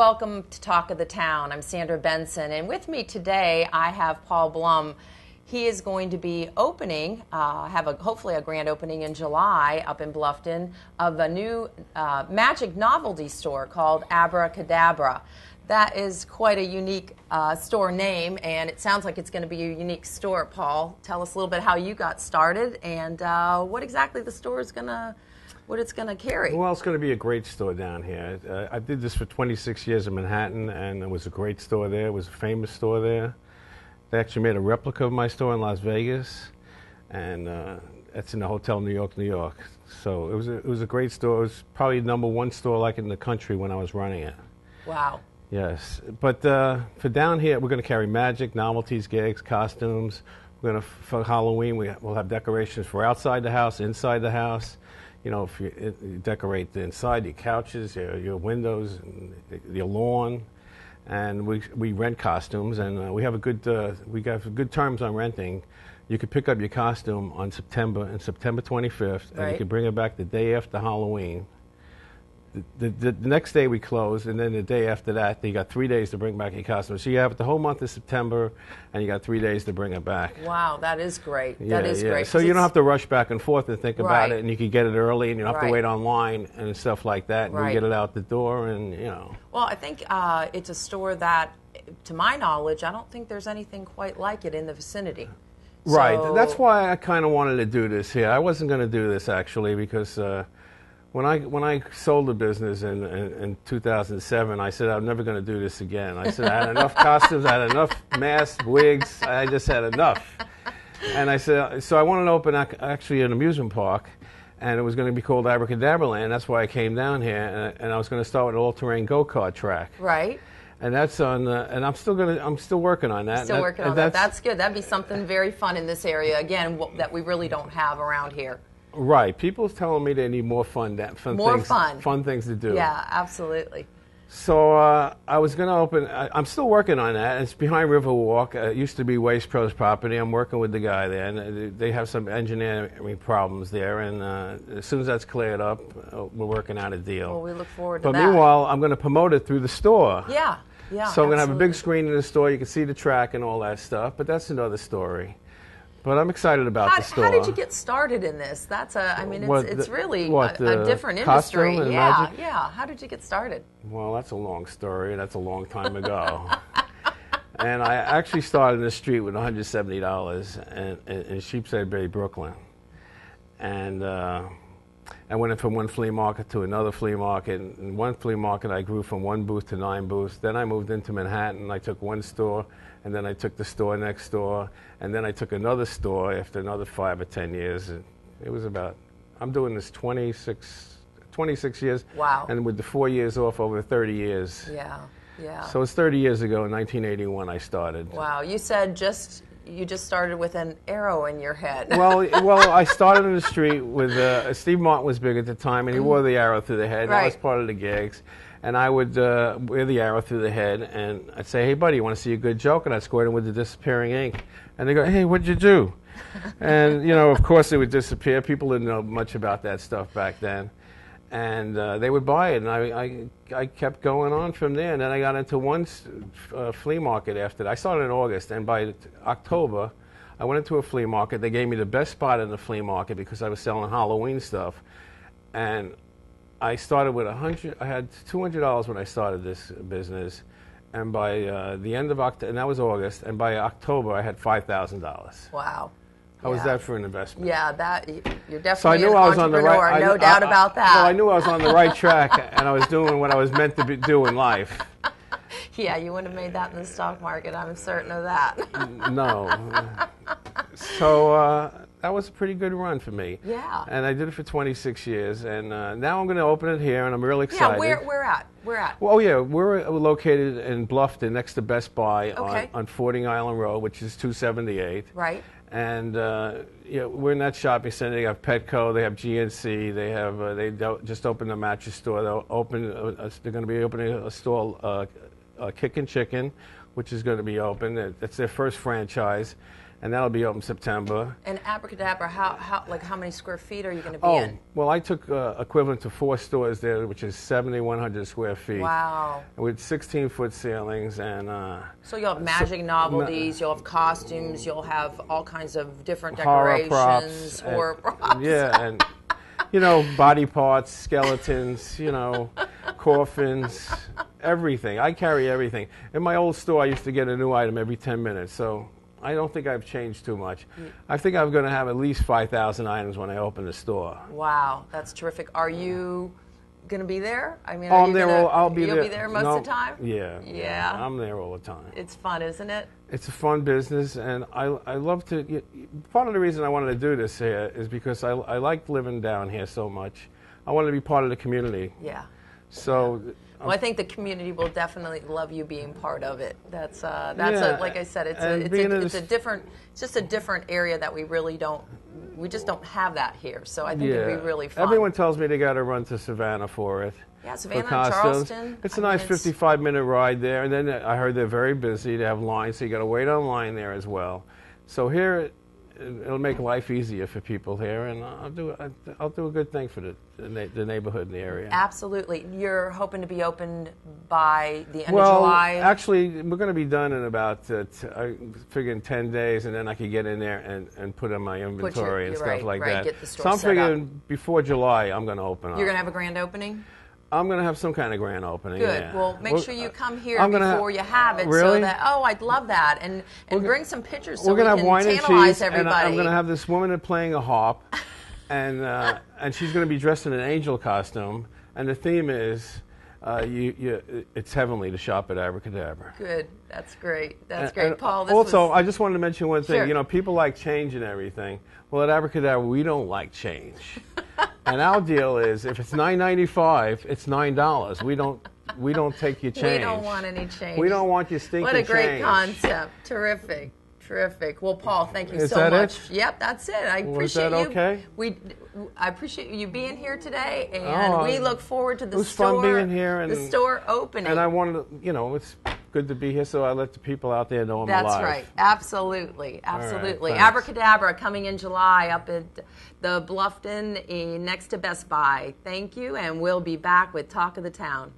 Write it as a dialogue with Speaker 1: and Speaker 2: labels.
Speaker 1: welcome to Talk of the Town. I'm Sandra Benson, and with me today I have Paul Blum. He is going to be opening, hopefully a grand opening in July up in Bluffton, of a new magic novelty store called Abracadabra. That is quite a unique store name, and it sounds like it's going to be a unique store. Paul, tell us a little bit how you got started and what exactly the store is going to, what it's going to carry.
Speaker 2: Well, it's going to be a great store down here. I did this for 26 years in Manhattan, and it was a great store there. It was a famous store there. They actually made a replica of my store in Las Vegas, and it's in the Hotel New York, New York. So it was a great store. It was probably the #1 store like in the country when I was running it.
Speaker 1: Wow.
Speaker 2: Yes, but for down here, we're going to carry magic, novelties, gigs, costumes. We're going to, for Halloween, we'll have decorations for outside the house, inside the house. You know, if you decorate the inside, your couches, your windows, and your lawn. And we rent costumes, and we have we got good terms on renting. You could pick up your costume on September 25th, and
Speaker 1: right.
Speaker 2: you can bring it back the day after Halloween. The next day we close, and then the day after that, you got 3 days to bring back your costume. So you have the whole month of September, and you got 3 days to bring it back.
Speaker 1: Wow, that is great.
Speaker 2: Yeah,
Speaker 1: that is
Speaker 2: yeah.
Speaker 1: great.
Speaker 2: So you don't have to rush back and forth and think
Speaker 1: Right.
Speaker 2: about it, and you can get it early, and you don't have
Speaker 1: Right.
Speaker 2: to wait online and stuff like that, and
Speaker 1: Right.
Speaker 2: you get it out the door, and you know.
Speaker 1: Well, I think it's a store that, to my knowledge, I don't think there's anything quite like it in the vicinity.
Speaker 2: Right.
Speaker 1: So,
Speaker 2: That's why I kind of wanted to do this here. I wasn't going to do this actually because when I sold the business in 2007, I said I'm never going to do this again. I said I had enough costumes, I had enough masks, wigs. I just had enough. And I said, so I wanted to open actually an amusement park, and it was going to be called Abracadabra Land. That's why I came down here, and I was going to start with an all-terrain go-kart track.
Speaker 1: Right.
Speaker 2: And that's on, and I'm still working on that.
Speaker 1: Still working on that. That's good. That'd be something very fun in this area. Again, that we really don't have around here.
Speaker 2: Right. People telling me they need more fun things to do.
Speaker 1: Yeah, absolutely.
Speaker 2: So I was going to open. I'm still working on that. It's behind Riverwalk. It used to be Waste Pros property. I'm working with the guy there, and they have some engineering problems there. And as soon as that's cleared up, we're working out a deal.
Speaker 1: Well, we look forward to that.
Speaker 2: But meanwhile, I'm going to promote it through the store.
Speaker 1: Yeah. Yeah.
Speaker 2: So I'm going to have a big screen in the store. You can see the track and all that stuff. But that's another story. But I'm excited about the store.
Speaker 1: How did you get started in this? That's it's really a different industry. Yeah,
Speaker 2: magic?
Speaker 1: yeah. How did you get started?
Speaker 2: Well, that's a long story. That's a long time ago. And I actually started in the street with $170 in Sheepshead Bay, Brooklyn. And I went in from one flea market to another flea market. In one flea market, I grew from 1 booth to 9 booths. Then I moved into Manhattan. I took one store, and then I took the store next door, and then I took another store after another 5 or 10 years. And it was about, I'm doing this 26 years. Wow. And with the 4 years off, over 30 years.
Speaker 1: Yeah, yeah.
Speaker 2: So it's 30 years ago, in 1981, I started.
Speaker 1: Wow. You said you just started with an arrow in your head.
Speaker 2: Well, I started in the street with Steve Martin was big at the time, and he wore the arrow through the head.
Speaker 1: Right.
Speaker 2: That was part of the gigs, and I would wear the arrow through the head, and I'd say, "Hey, buddy, you want to see a good joke?" And I'd squirt him with the disappearing ink, and they go, "Hey, what'd you do?" And you know, of course, it would disappear. People didn't know much about that stuff back then. And they would buy it, and I kept going on from there. And then I got into one flea market after that. I started in August, and by October, I went into a flea market. They gave me the best spot in the flea market because I was selling Halloween stuff. And I started with I had $200 when I started this business, and by the end of October, and that was August, and by October, I had $5,000.
Speaker 1: Wow.
Speaker 2: How was that for an investment?
Speaker 1: Yeah, you're definitely
Speaker 2: so I knew
Speaker 1: an
Speaker 2: I was on the
Speaker 1: entrepreneur,
Speaker 2: right,
Speaker 1: no doubt about that.
Speaker 2: Well, I knew I was on the right track, and I was doing what I was meant to do in life.
Speaker 1: Yeah, you wouldn't have made that in the stock market, I'm certain of that.
Speaker 2: No. So that was a pretty good run for me.
Speaker 1: Yeah.
Speaker 2: And I did it for 26 years, and now I'm going to open it here, and I'm really excited.
Speaker 1: Yeah, where at?
Speaker 2: Well, yeah, we're located in Bluffton, next to Best Buy
Speaker 1: okay.
Speaker 2: on Fording Island Road, which is 278.
Speaker 1: Right.
Speaker 2: And we're in that shopping center. They have Petco, they have GNC, they have just opened a mattress store. They're going to be opening a store, Kick and Chicken, which is going to be open. It's their first franchise. and that'll be open September.
Speaker 1: And Abracadabra, how many square feet are you going to be
Speaker 2: Oh,
Speaker 1: in?
Speaker 2: well, I took equivalent to 4 stores there, which is 7,100 square feet.
Speaker 1: Wow.
Speaker 2: With 16-foot ceilings and.
Speaker 1: So you'll have magic novelties, you'll have costumes, you'll have all kinds of different
Speaker 2: horror
Speaker 1: decorations,
Speaker 2: props.
Speaker 1: horror props.
Speaker 2: Yeah, and body parts, skeletons, coffins, everything. I carry everything. In my old store, I used to get a new item every 10 minutes, so I don't think I've changed too much. I think I'm going to have at least 5,000 items when I open the store.
Speaker 1: Wow, that's terrific. Are you going to be there? I mean,
Speaker 2: I'm there. I'll be
Speaker 1: there.
Speaker 2: there.
Speaker 1: You'll be there most of the time?
Speaker 2: Yeah.
Speaker 1: Yeah.
Speaker 2: I'm there all the time.
Speaker 1: It's fun, isn't it?
Speaker 2: It's a fun business, and I love to. Part of the reason I wanted to do this here is because I like living down here so much. I wanted to be part of the community.
Speaker 1: Yeah.
Speaker 2: So.
Speaker 1: Well, I think the community will definitely love you being part of it. That's like I said, it's just a different area that we just don't have that here. So I think it'd be really fun.
Speaker 2: Everyone tells me they got to run to Savannah for it.
Speaker 1: Yeah, Savannah, Charleston.
Speaker 2: It's a nice 55-minute ride there, and then I heard they're very busy. They have lines, so you got to wait online there as well. So here, it'll make life easier for people here, and I'll do a good thing for the neighborhood in the area.
Speaker 1: Absolutely. You're hoping to be opened by the end
Speaker 2: of
Speaker 1: July?
Speaker 2: Well, actually, we're going to be done in about, I figure in 10 days, and then I can get in there and put in my inventory and stuff like that.
Speaker 1: Get the store
Speaker 2: so I'm
Speaker 1: set
Speaker 2: figuring
Speaker 1: up.
Speaker 2: Before July, I'm going to open up.
Speaker 1: You're going to have a grand opening?
Speaker 2: I'm going to have some kind of grand opening.
Speaker 1: Good.
Speaker 2: Yeah.
Speaker 1: Well, make sure you come here
Speaker 2: before
Speaker 1: you have it.
Speaker 2: Really?
Speaker 1: So that, I'd love that. And bring some pictures so
Speaker 2: we're gonna
Speaker 1: we
Speaker 2: have wine
Speaker 1: can
Speaker 2: and
Speaker 1: tantalize
Speaker 2: cheese,
Speaker 1: everybody.
Speaker 2: And I'm going to have this woman playing a harp, and she's going to be dressed in an angel costume. And the theme is, it's heavenly to shop at Abracadabra.
Speaker 1: Good. That's great. That's great. Paul,
Speaker 2: I just wanted to mention one thing.
Speaker 1: Sure.
Speaker 2: People like change and everything. Well, at Abracadabra, we don't like change. And our deal is, if it's $9.95, it's $9. We don't take your change.
Speaker 1: We don't want any change.
Speaker 2: We don't want your stinking change.
Speaker 1: What a great concept. Terrific. Terrific. Well, Paul, thank you
Speaker 2: is
Speaker 1: so
Speaker 2: that
Speaker 1: much.
Speaker 2: It?
Speaker 1: Yep, that's it. I appreciate
Speaker 2: that okay?
Speaker 1: I appreciate you being here today, and we look forward to the store.
Speaker 2: It was fun being here, and
Speaker 1: the store opening.
Speaker 2: And I wanted to, it's good to be here, so I let the people out there know I'm alive.
Speaker 1: That's right. Absolutely. Absolutely.
Speaker 2: Right,
Speaker 1: Abracadabra coming in July up at the Bluffton next to Best Buy. Thank you, and we'll be back with Talk of the Town.